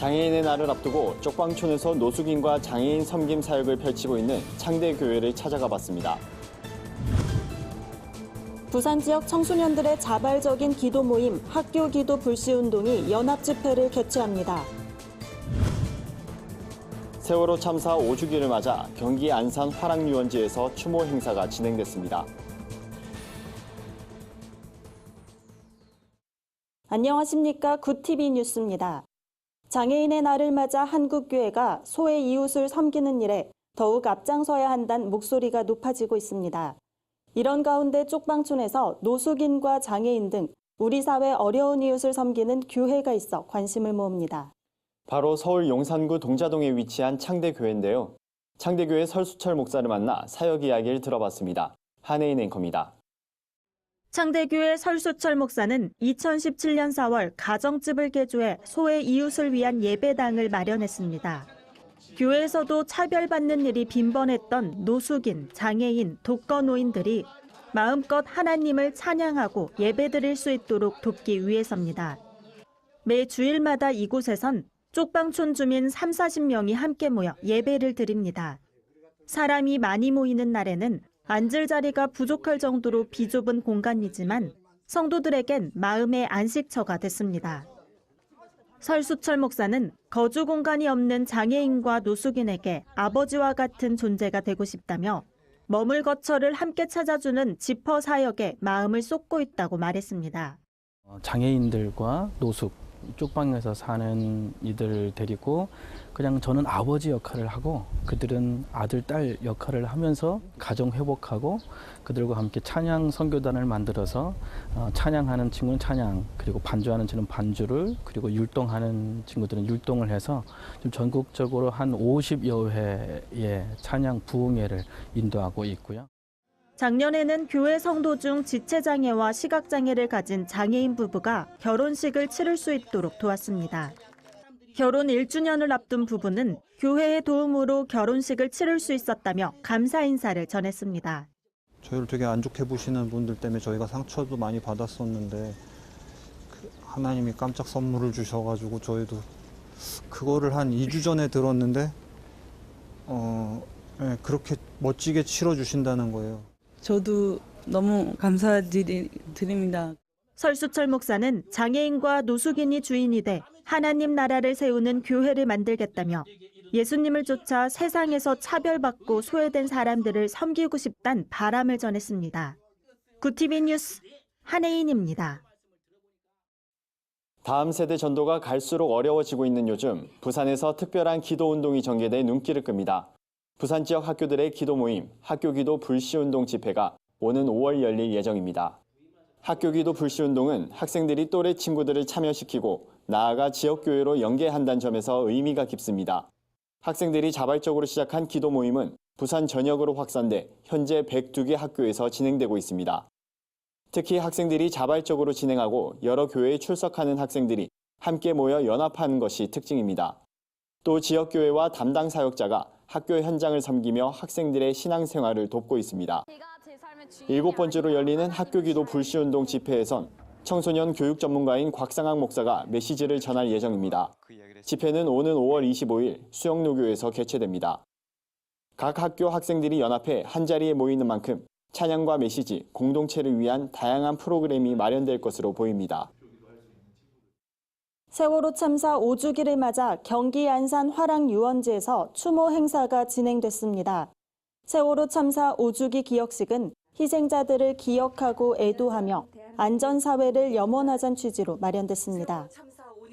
장애인의 날을 앞두고 쪽방촌에서 노숙인과 장애인 섬김 사역을 펼치고 있는 창대교회를 찾아가 봤습니다. 부산 지역 청소년들의 자발적인 기도 모임 학교 기도 불시운동이 연합 집회를 개최합니다. 세월호 참사 5주기를 맞아 경기 안산 화랑유원지에서 추모 행사가 진행됐습니다. 안녕하십니까. 굿TV 뉴스입니다. 장애인의 날을 맞아 한국교회가 소외 이웃을 섬기는 일에 더욱 앞장서야 한다는 목소리가 높아지고 있습니다. 이런 가운데 쪽방촌에서 노숙인과 장애인 등 우리 사회 어려운 이웃을 섬기는 교회가 있어 관심을 모읍니다. 바로 서울 용산구 동자동에 위치한 창대교회인데요. 창대교회 설수철 목사를 만나 사역 이야기를 들어봤습니다. 한혜인 앵커입니다. 창대교회 설수철 목사는 2017년 4월 가정집을 개조해 소외 이웃을 위한 예배당을 마련했습니다. 교회에서도 차별받는 일이 빈번했던 노숙인, 장애인, 독거노인들이 마음껏 하나님을 찬양하고 예배드릴 수 있도록 돕기 위해서입니다. 매 주일마다 이곳에선 쪽방촌 주민 30-40명이 함께 모여 예배를 드립니다. 사람이 많이 모이는 날에는 앉을 자리가 부족할 정도로 비좁은 공간이지만 성도들에겐 마음의 안식처가 됐습니다. 설수철 목사는 거주 공간이 없는 장애인과 노숙인에게 아버지와 같은 존재가 되고 싶다며 머물 거처를 함께 찾아주는 지퍼 사역에 마음을 쏟고 있다고 말했습니다. 장애인들과 노숙, 쪽방에서 사는 이들을 데리고 그냥 저는 아버지 역할을 하고 그들은 아들, 딸 역할을 하면서 가정 회복하고 그들과 함께 찬양 선교단을 만들어서 찬양하는 친구는 찬양, 그리고 반주하는 친구는 반주를, 그리고 율동하는 친구들은 율동을 해서 좀 전국적으로 한 50여 회의 찬양 부흥회를 인도하고 있고요. 작년에는 교회 성도 중 지체장애와 시각장애를 가진 장애인 부부가 결혼식을 치를 수 있도록 도왔습니다. 결혼 1주년을 앞둔 부부는 교회의 도움으로 결혼식을 치를 수 있었다며 감사 인사를 전했습니다. 저희를 되게 안 좋게 보시는 분들 때문에 저희가 상처도 많이 받았었는데 하나님이 깜짝 선물을 주셔가지고 저희도 그거를 한 2주 전에 들었는데 그렇게 멋지게 치러주신다는 거예요. 저도 너무 감사드립니다. 설수철 목사는 장애인과 노숙인이 주인이 돼 하나님 나라를 세우는 교회를 만들겠다며 예수님을 쫓아 세상에서 차별받고 소외된 사람들을 섬기고 싶다는 바람을 전했습니다. 굿TV 뉴스 한혜인입니다. 다음 세대 전도가 갈수록 어려워지고 있는 요즘 부산에서 특별한 기도 운동이 전개돼 눈길을 끕니다. 부산 지역 학교들의 기도 모임, 학교기도 불시운동 집회가 오는 5월 열릴 예정입니다. 학교기도 불시운동은 학생들이 또래 친구들을 참여시키고 나아가 지역교회로 연계한다는 점에서 의미가 깊습니다. 학생들이 자발적으로 시작한 기도 모임은 부산 전역으로 확산돼 현재 102개 학교에서 진행되고 있습니다. 특히 학생들이 자발적으로 진행하고 여러 교회에 출석하는 학생들이 함께 모여 연합하는 것이 특징입니다. 또 지역교회와 담당 사역자가 학교 현장을 섬기며 학생들의 신앙생활을 돕고 있습니다. 7번째로 열리는 학교기도 불시운동 집회에선 청소년 교육 전문가인 곽상학 목사가 메시지를 전할 예정입니다. 집회는 오는 5월 25일 수영로교에서 개최됩니다. 각 학교 학생들이 연합해 한자리에 모이는 만큼 찬양과 메시지, 공동체를 위한 다양한 프로그램이 마련될 것으로 보입니다. 세월호 참사 5주기를 맞아 경기 안산 화랑유원지에서 추모 행사가 진행됐습니다. 세월호 참사 5주기 기억식은 희생자들을 기억하고 애도하며 안전사회를 염원하자는 취지로 마련됐습니다.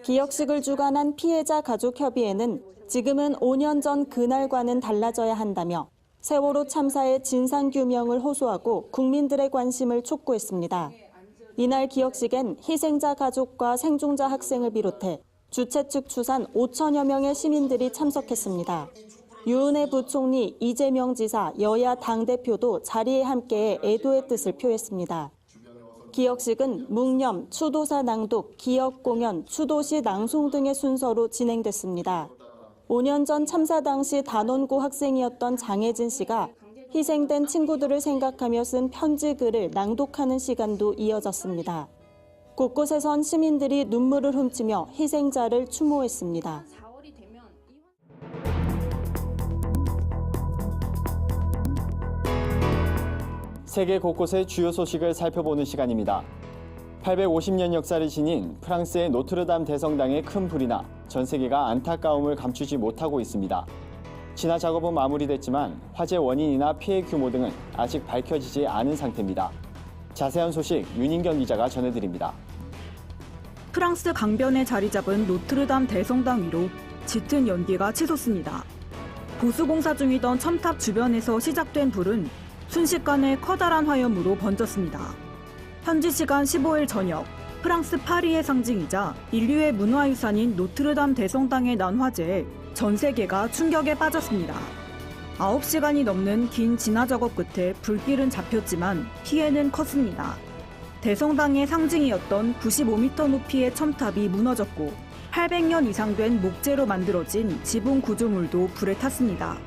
기억식을 주관한 피해자 가족협의회는 지금은 5년 전 그날과는 달라져야 한다며 세월호 참사의 진상규명을 호소하고 국민들의 관심을 촉구했습니다. 이날 기억식엔 희생자 가족과 생존자 학생을 비롯해 주최 측 추산 5천여 명의 시민들이 참석했습니다. 유은혜 부총리, 이재명 지사, 여야 당대표도 자리에 함께해 애도의 뜻을 표했습니다. 기억식은 묵념, 추도사 낭독, 기억 공연, 추도시 낭송 등의 순서로 진행됐습니다. 5년 전 참사 당시 단원고 학생이었던 장혜진 씨가 희생된 친구들을 생각하며 쓴 편지 글을 낭독하는 시간도 이어졌습니다. 곳곳에선 시민들이 눈물을 훔치며 희생자를 추모했습니다. 세계 곳곳의 주요 소식을 살펴보는 시간입니다. 850년 역사를 지닌 프랑스의 노트르담 대성당에 큰 불이 나 전 세계가 안타까움을 감추지 못하고 있습니다. 진화 작업은 마무리됐지만 화재 원인이나 피해 규모 등은 아직 밝혀지지 않은 상태입니다. 자세한 소식 윤인경 기자가 전해드립니다. 프랑스 강변에 자리 잡은 노트르담 대성당 위로 짙은 연기가 치솟습니다. 보수공사 중이던 첨탑 주변에서 시작된 불은 순식간에 커다란 화염으로 번졌습니다. 현지 시간 15일 저녁, 프랑스 파리의 상징이자 인류의 문화유산인 노트르담 대성당에 난 화재에 전 세계가 충격에 빠졌습니다. 9시간이 넘는 긴 진화 작업 끝에 불길은 잡혔지만 피해는 컸습니다. 대성당의 상징이었던 95m 높이의 첨탑이 무너졌고 800년 이상 된 목재로 만들어진 지붕 구조물도 불에 탔습니다.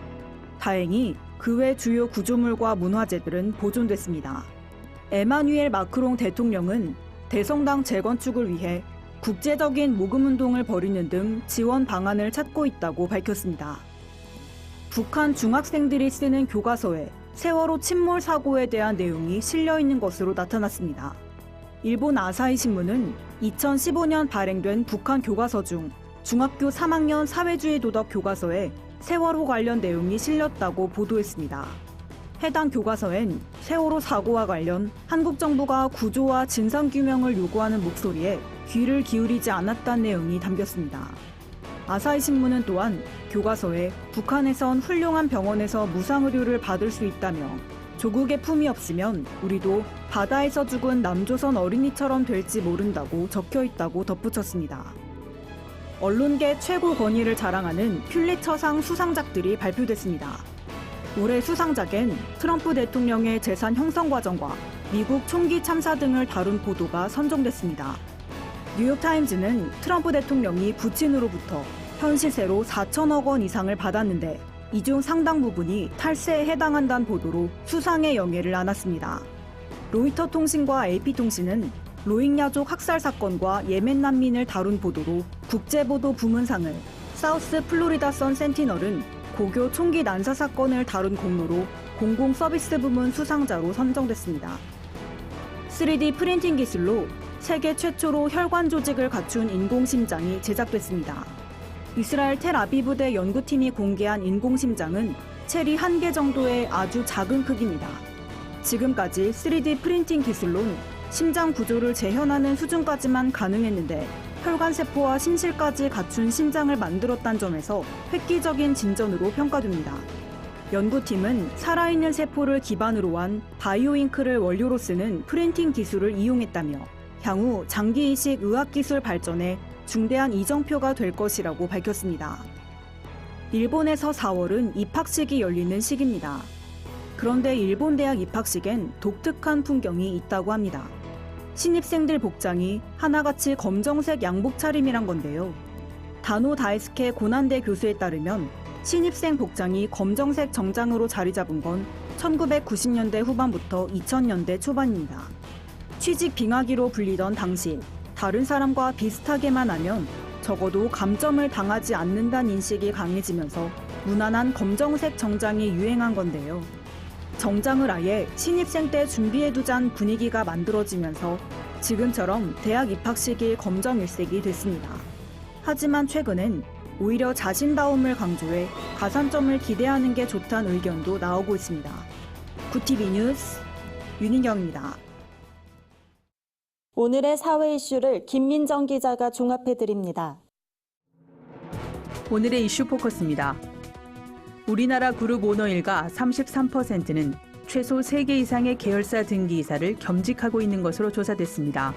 다행히 그 외 주요 구조물과 문화재들은 보존됐습니다. 에마뉘엘 마크롱 대통령은 대성당 재건축을 위해 국제적인 모금운동을 벌이는 등 지원 방안을 찾고 있다고 밝혔습니다. 북한 중학생들이 쓰는 교과서에 세월호 침몰 사고에 대한 내용이 실려 있는 것으로 나타났습니다. 일본 아사히 신문은 2015년 발행된 북한 교과서 중 중학교 3학년 사회주의 도덕 교과서에 세월호 관련 내용이 실렸다고 보도했습니다. 해당 교과서엔 세월호 사고와 관련 한국 정부가 구조와 진상규명을 요구하는 목소리에 귀를 기울이지 않았다는 내용이 담겼습니다. 아사히 신문은 또한 교과서에 북한에선 훌륭한 병원에서 무상의료를 받을 수 있다며 조국의 품이 없으면 우리도 바다에서 죽은 남조선 어린이처럼 될지 모른다고 적혀 있다고 덧붙였습니다. 언론계 최고 권위를 자랑하는 퓰리처상 수상작들이 발표됐습니다. 올해 수상작엔 트럼프 대통령의 재산 형성 과정과 미국 총기 참사 등을 다룬 보도가 선정됐습니다. 뉴욕타임즈는 트럼프 대통령이 부친으로부터 현 시세로 4천억 원 이상을 받았는데 이 중 상당 부분이 탈세에 해당한다는 보도로 수상의 영예를 안았습니다. 로이터 통신과 AP통신은 로힝야족 학살 사건과 예멘 난민을 다룬 보도로 국제보도 부문상을, 사우스 플로리다 선 센티널은 고교 총기 난사 사건을 다룬 공로로 공공 서비스 부문 수상자로 선정됐습니다. 3D 프린팅 기술로 세계 최초로 혈관 조직을 갖춘 인공심장이 제작됐습니다. 이스라엘 텔아비브대 연구팀이 공개한 인공심장은 체리 1개 정도의 아주 작은 크기입니다. 지금까지 3D 프린팅 기술론 심장 구조를 재현하는 수준까지만 가능했는데 혈관세포와 심실까지 갖춘 심장을 만들었다는 점에서 획기적인 진전으로 평가됩니다. 연구팀은 살아있는 세포를 기반으로 한 바이오잉크를 원료로 쓰는 프린팅 기술을 이용했다며 향후 장기 이식 의학기술 발전에 중대한 이정표가 될 것이라고 밝혔습니다. 일본에서 4월은 입학식이 열리는 시기입니다. 그런데 일본 대학 입학식엔 독특한 풍경이 있다고 합니다. 신입생들 복장이 하나같이 검정색 양복 차림이란 건데요. 다노 다이스케 고난대 교수에 따르면 신입생 복장이 검정색 정장으로 자리 잡은 건 1990년대 후반부터 2000년대 초반입니다. 취직 빙하기로 불리던 당시 다른 사람과 비슷하게만 하면 적어도 감점을 당하지 않는다는 인식이 강해지면서 무난한 검정색 정장이 유행한 건데요. 정장을 아예 신입생 때 준비해두자는 분위기가 만들어지면서 지금처럼 대학 입학식이 검정일색이 됐습니다. 하지만 최근엔 오히려 자신다움을 강조해 가산점을 기대하는 게 좋다는 의견도 나오고 있습니다. 구티비 뉴스 윤인경입니다. 오늘의 사회 이슈를 김민정 기자가 종합해드립니다. 오늘의 이슈 포커스입니다. 우리나라 그룹 오너 일가 33%는 최소 3개 이상의 계열사 등기이사를 겸직하고 있는 것으로 조사됐습니다.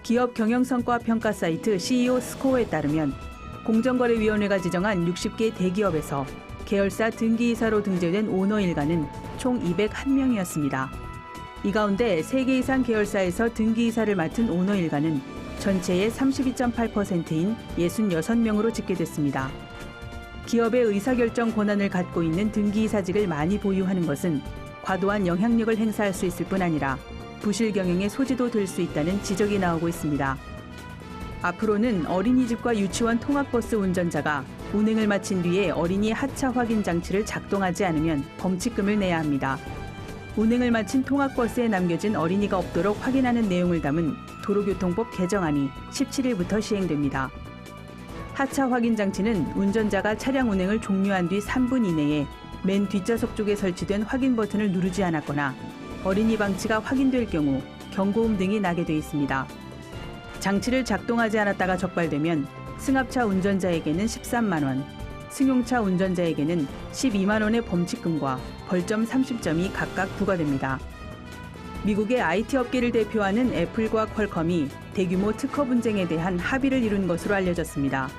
기업 경영성과 평가 사이트 CEO 스코어에 따르면 공정거래위원회가 지정한 60개 대기업에서 계열사 등기이사로 등재된 오너 일가는 총 201명이었습니다. 이 가운데 3개 이상 계열사에서 등기이사를 맡은 오너 일가는 전체의 32.8%인 66명으로 집계됐습니다. 기업의 의사결정 권한을 갖고 있는 등기이사직을 많이 보유하는 것은 과도한 영향력을 행사할 수 있을 뿐 아니라 부실 경영의 소지도 될 수 있다는 지적이 나오고 있습니다. 앞으로는 어린이집과 유치원 통학버스 운전자가 운행을 마친 뒤에 어린이 하차 확인 장치를 작동하지 않으면 범칙금을 내야 합니다. 운행을 마친 통학버스에 남겨진 어린이가 없도록 확인하는 내용을 담은 도로교통법 개정안이 17일부터 시행됩니다. 하차 확인 장치는 운전자가 차량 운행을 종료한 뒤 3분 이내에 맨 뒷좌석 쪽에 설치된 확인 버튼을 누르지 않았거나 어린이 방치가 확인될 경우 경고음 등이 나게 돼 있습니다. 장치를 작동하지 않았다가 적발되면 승합차 운전자에게는 13만 원, 승용차 운전자에게는 12만 원의 범칙금과 벌점 30점이 각각 부과됩니다. 미국의 IT 업계를 대표하는 애플과 퀄컴이 대규모 특허 분쟁에 대한 합의를 이룬 것으로 알려졌습니다.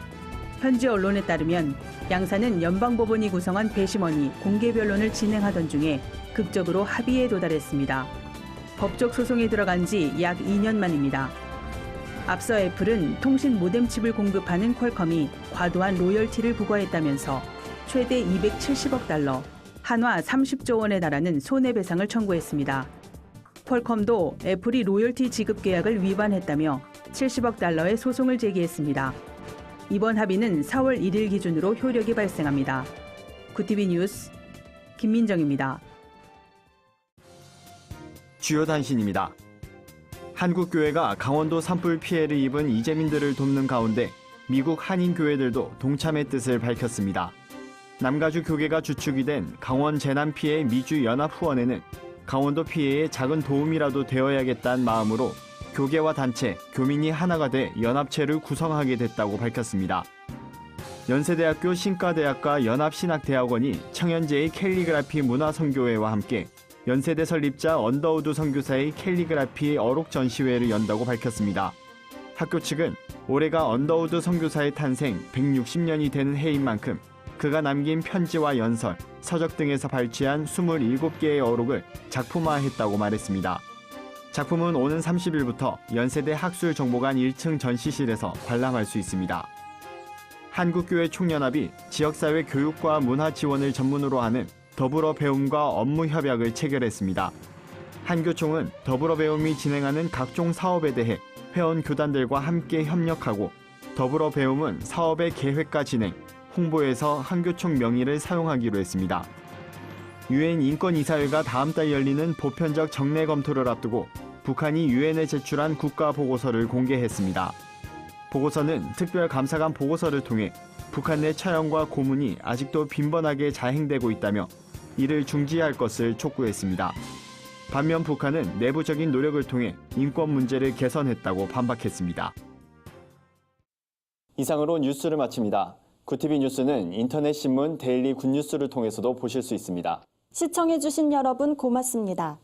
현지 언론에 따르면 양사는 연방법원이 구성한 배심원이 공개 변론을 진행하던 중에 극적으로 합의에 도달했습니다. 법적 소송에 들어간 지 약 2년 만입니다. 앞서 애플은 통신 모뎀 칩을 공급하는 퀄컴이 과도한 로열티를 부과했다면서 최대 270억 달러, 한화 30조 원에 달하는 손해배상을 청구했습니다. 퀄컴도 애플이 로열티 지급 계약을 위반했다며 70억 달러의 소송을 제기했습니다. 이번 합의는 4월 1일 기준으로 효력이 발생합니다. 구티비 뉴스 김민정입니다. 주요 단신입니다. 한국교회가 강원도 산불 피해를 입은 이재민들을 돕는 가운데 미국 한인교회들도 동참의 뜻을 밝혔습니다. 남가주 교계가 주축이 된 강원 재난 피해 미주 연합 후원회는 강원도 피해에 작은 도움이라도 되어야겠다는 마음으로 교계와 단체, 교민이 하나가 돼 연합체를 구성하게 됐다고 밝혔습니다. 연세대학교 신과대학과 연합신학대학원이 청년제의 캘리그라피 문화선교회와 함께 연세대 설립자 언더우드 선교사의 캘리그라피 어록 전시회를 연다고 밝혔습니다. 학교 측은 올해가 언더우드 선교사의 탄생 160년이 되는 해인 만큼 그가 남긴 편지와 연설, 서적 등에서 발췌한 27개의 어록을 작품화했다고 말했습니다. 작품은 오는 30일부터 연세대 학술정보관 1층 전시실에서 관람할 수 있습니다. 한국교회 총연합이 지역사회 교육과 문화 지원을 전문으로 하는 더불어 배움과 업무 협약을 체결했습니다. 한교총은 더불어 배움이 진행하는 각종 사업에 대해 회원 교단들과 함께 협력하고 더불어 배움은 사업의 계획과 진행, 홍보에서 한교총 명의를 사용하기로 했습니다. 유엔 인권이사회가 다음 달 열리는 보편적 정례 검토를 앞두고 북한이 유엔에 제출한 국가보고서를 공개했습니다. 보고서는 특별감사관 보고서를 통해 북한 내 처형과 고문이 아직도 빈번하게 자행되고 있다며 이를 중지할 것을 촉구했습니다. 반면 북한은 내부적인 노력을 통해 인권 문제를 개선했다고 반박했습니다. 이상으로 뉴스를 마칩니다. 구티비 뉴스는 인터넷 신문 데일리 굿뉴스를 통해서도 보실 수 있습니다. 시청해주신 여러분 고맙습니다.